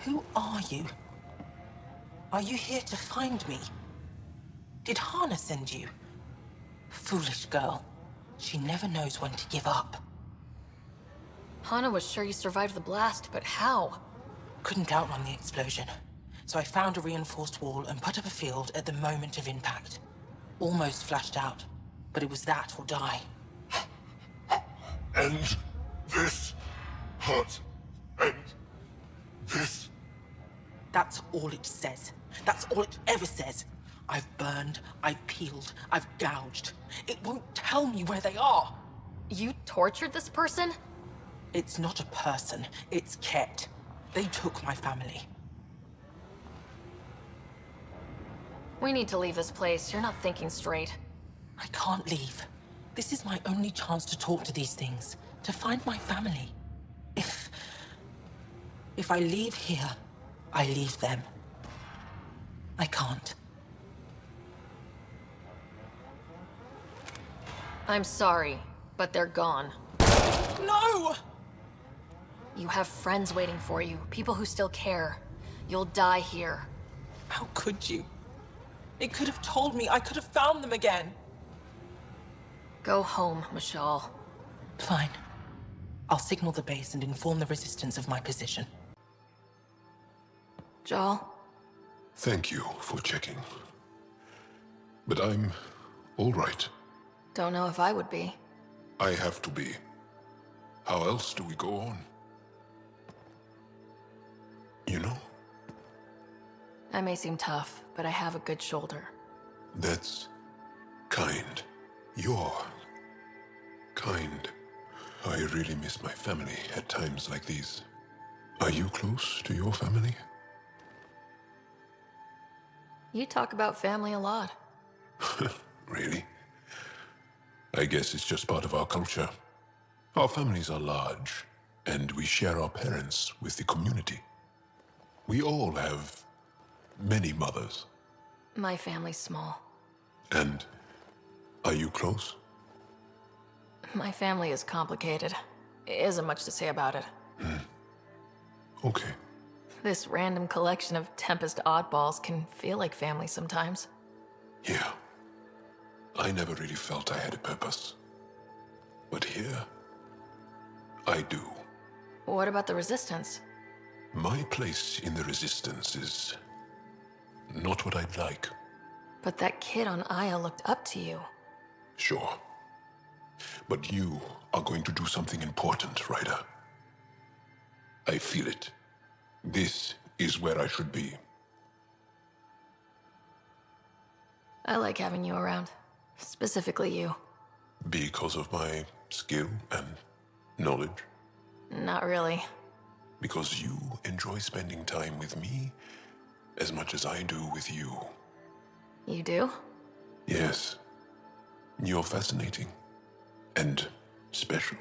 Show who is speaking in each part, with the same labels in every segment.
Speaker 1: Who are you? Are you here to find me? Did Hana send you? Foolish girl. She never knows when to give up.
Speaker 2: Hana was sure you survived the blast, but how?
Speaker 1: Couldn't outrun the explosion. So I found a reinforced wall and put up a field at the moment of impact. Almost flashed out, but it was that or die.
Speaker 3: End this hurt. End this.
Speaker 1: That's all it says. That's all it ever says. I've burned, I've peeled, I've gouged. It won't tell me where they are.
Speaker 2: You tortured this person?
Speaker 1: It's not a person, it's Ket. They took my family.
Speaker 2: We need to leave this place. You're not thinking straight.
Speaker 1: I can't leave. This is my only chance to talk to these things, to find my family. If I leave here, I leave them. I can't.
Speaker 2: I'm sorry, but they're gone.
Speaker 1: No!
Speaker 2: You have friends waiting for you, people who still care. You'll die here.
Speaker 1: How could you? It could have told me. I could have found them again.
Speaker 2: Go home, Mashal.
Speaker 1: Fine. I'll signal the base and inform the Resistance of my position.
Speaker 2: Jal?
Speaker 3: Thank you for checking. But I'm all right.
Speaker 2: Don't know if I would be.
Speaker 3: I have to be. How else do we go on? You know?
Speaker 2: I may seem tough, but I have a good shoulder.
Speaker 3: That's kind. You're kind. I really miss my family at times like these. Are you close to your family?
Speaker 2: You talk about family a lot.
Speaker 3: Really? I guess it's just part of our culture. Our families are large, and we share our parents with the community. We all have many mothers.
Speaker 2: My family's small.
Speaker 3: And are you close?
Speaker 2: My family is complicated. Isn't much to say about it.
Speaker 3: Okay.
Speaker 2: This random collection of Tempest oddballs can feel like family sometimes.
Speaker 3: Yeah. I never really felt I had a purpose. But here, I do.
Speaker 2: What about the Resistance?
Speaker 3: My place in the Resistance is not what I'd like.
Speaker 2: But that kid on Aya looked up to you.
Speaker 3: Sure. But you are going to do something important, Ryder. I feel it. This is where I should be.
Speaker 2: I like having you around. Specifically you.
Speaker 3: Because of my skill and knowledge?
Speaker 2: Not really.
Speaker 3: Because you enjoy spending time with me as much as I do with you.
Speaker 2: You do?
Speaker 3: Yes. You're fascinating. And special.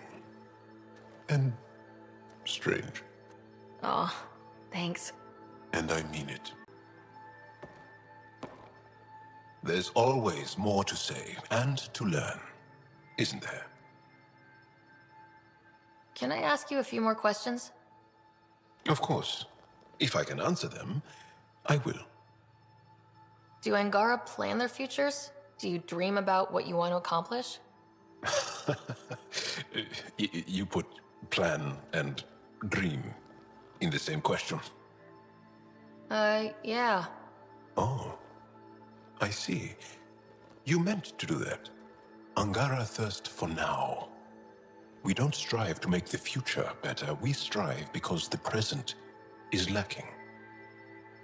Speaker 3: And strange.
Speaker 2: Aw, thanks.
Speaker 3: And I mean it.
Speaker 4: There's always more to say and to learn, isn't there?
Speaker 2: Can I ask you a few more questions?
Speaker 4: Of course. If I can answer them, I will.
Speaker 2: Do Angara plan their futures? Do you dream about what you want to accomplish?
Speaker 4: You put plan and dream in the same question.
Speaker 2: Yeah.
Speaker 4: Oh, I see. You meant to do that. Angara thirst for now. We don't strive to make the future better. We strive because the present is lacking.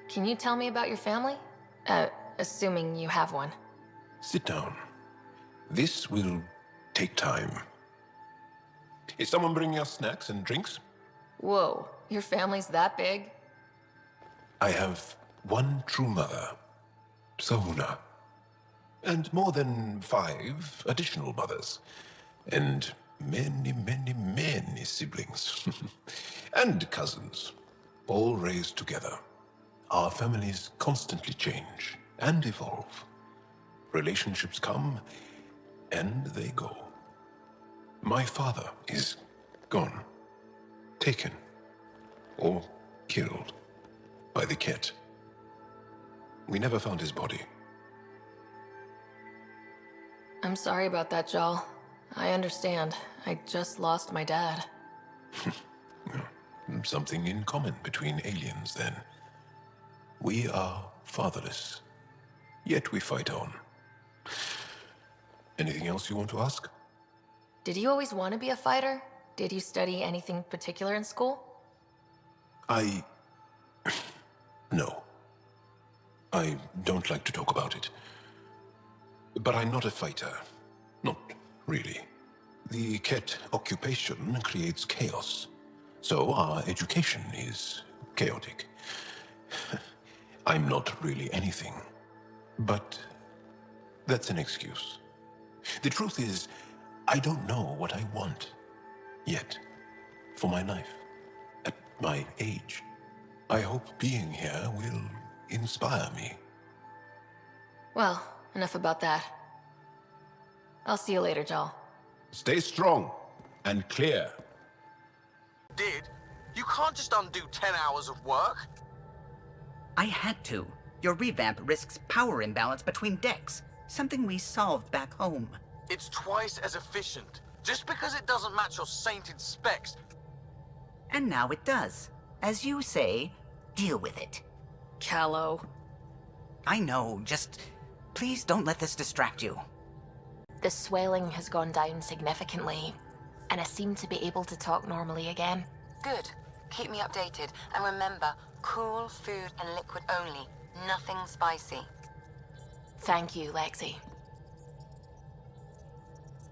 Speaker 2: Can you tell me about your family? Assuming you have one.
Speaker 4: Sit down. This will take time. Is someone bringing us snacks and drinks?
Speaker 2: Whoa, your family's that big?
Speaker 4: I have one true mother, Sahuna, and more than 5 additional mothers, and many, many, many siblings, and cousins, all raised together. Our families constantly change and evolve. Relationships come and they go. My father is gone, taken, or killed. by the Ket. We never found his body.
Speaker 2: I'm sorry about that, Jaal. I understand. I just lost my dad.
Speaker 4: Something in common between aliens, then. We are fatherless, yet we fight on. Anything else you want to ask?
Speaker 2: Did you always want to be a fighter? Did you study anything particular in school?
Speaker 4: No. I don't like to talk about it. But I'm not a fighter. Not really. The Ket occupation creates chaos. So our education is chaotic. I'm not really anything. But that's an excuse. The truth is, I don't know what I want yet for my life. At my age, I hope being here will inspire me.
Speaker 2: Well, enough about that. I'll see you later, Jaal.
Speaker 3: Stay strong and clear.
Speaker 5: You can't just undo 10 hours of work.
Speaker 6: I had to. Your revamp risks power imbalance between decks, something we solved back home.
Speaker 5: It's twice as efficient. Just because it doesn't match your sainted specs.
Speaker 6: And now it does. As you say, deal with it.
Speaker 2: Callow.
Speaker 6: I know, just please don't let this distract you.
Speaker 2: The swelling has gone down significantly, and I seem to be able to talk normally again.
Speaker 7: Good. Keep me updated. And remember, cool food and liquid only. Nothing spicy.
Speaker 2: Thank you, Lexi.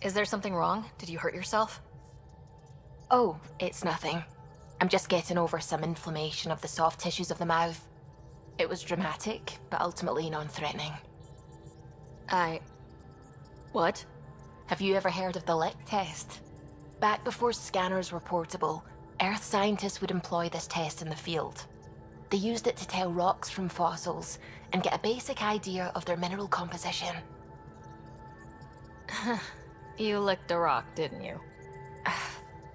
Speaker 2: Is there something wrong? Did you hurt yourself? Oh, it's nothing. I'm just getting over some inflammation of the soft tissues of the mouth. It was dramatic, but ultimately non-threatening. What? Have you ever heard of the lick test? Back before scanners were portable, Earth scientists would employ this test in the field. They used it to tell rocks from fossils and get a basic idea of their mineral composition. You licked a rock, didn't you?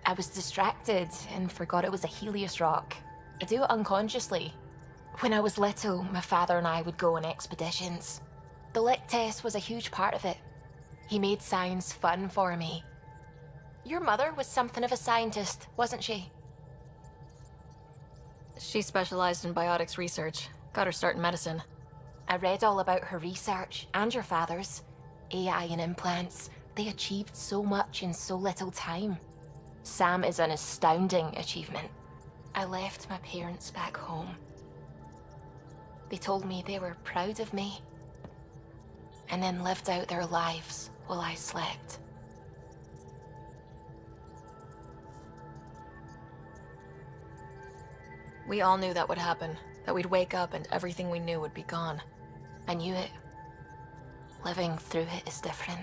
Speaker 2: I was distracted and forgot it was a Heleus rock. I do it unconsciously. When I was little, my father and I would go on expeditions. The lick test was a huge part of it. He made science fun for me. Your mother was something of a scientist, wasn't she? She specialized in biotics research. Got her start in medicine. I read all about her research, and your father's. AI and implants. They achieved so much in so little time. Sam is an astounding achievement. I left my parents back home. They told me they were proud of me, and then lived out their lives while I slept. We all knew that would happen, that we'd wake up and everything we knew would be gone. I knew it. Living through it is different.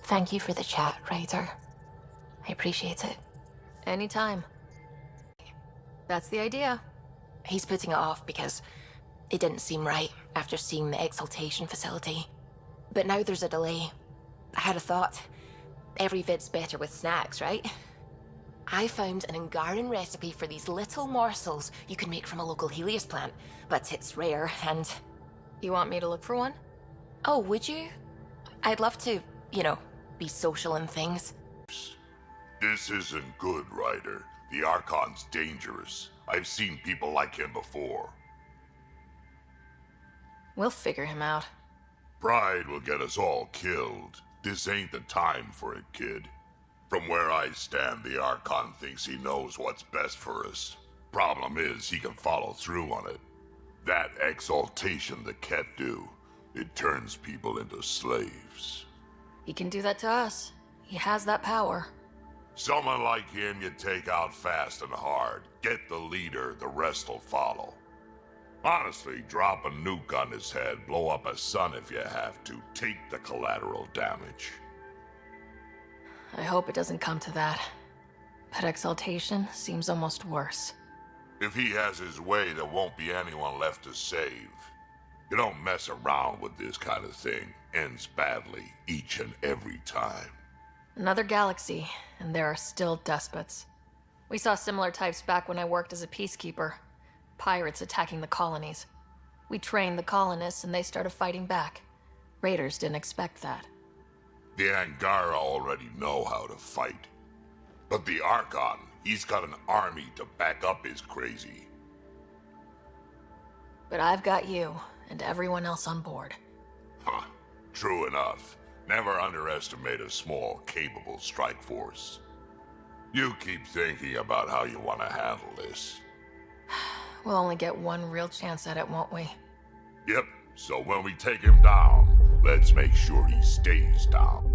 Speaker 2: Thank you for the chat, Ryder. I appreciate it. Anytime. That's the idea. He's putting it off because it didn't seem right after seeing the exaltation facility. But now there's a delay. I had a thought. Every vid's better with snacks, right? I found an Angaran recipe for these little morsels you can make from a local Heleus plant, but it's rare and... You want me to look for one? Oh, would you? I'd love to, be social and things.
Speaker 8: This isn't good, Ryder. The Archon's dangerous. I've seen people like him before.
Speaker 2: We'll figure him out.
Speaker 8: Pride will get us all killed. This ain't the time for it, kid. From where I stand, the Archon thinks he knows what's best for us. Problem is, he can follow through on it. That exaltation the Ket do, it turns people into slaves.
Speaker 2: He can do that to us. He has that power.
Speaker 8: Someone like him you take out fast and hard. Get the leader, the rest'll follow. Honestly, drop a nuke on his head, blow up a sun if you have to. Take the collateral damage.
Speaker 2: I hope it doesn't come to that. But exaltation seems almost worse.
Speaker 8: If he has his way, there won't be anyone left to save. You don't mess around with this kind of thing. Ends badly, each and every time.
Speaker 2: Another galaxy, and there are still despots. We saw similar types back when I worked as a peacekeeper. Pirates attacking the colonies. We trained the colonists and they started fighting back. Raiders didn't expect that.
Speaker 8: The Angara already know how to fight. But the Archon, he's got an army to back up his crazy.
Speaker 2: But I've got you, and everyone else on board.
Speaker 8: Huh. True enough. Never underestimate a small, capable strike force. You keep thinking about how you want to handle this.
Speaker 2: We'll only get one real chance at it, won't we?
Speaker 8: Yep, so when we take him down, let's make sure he stays down.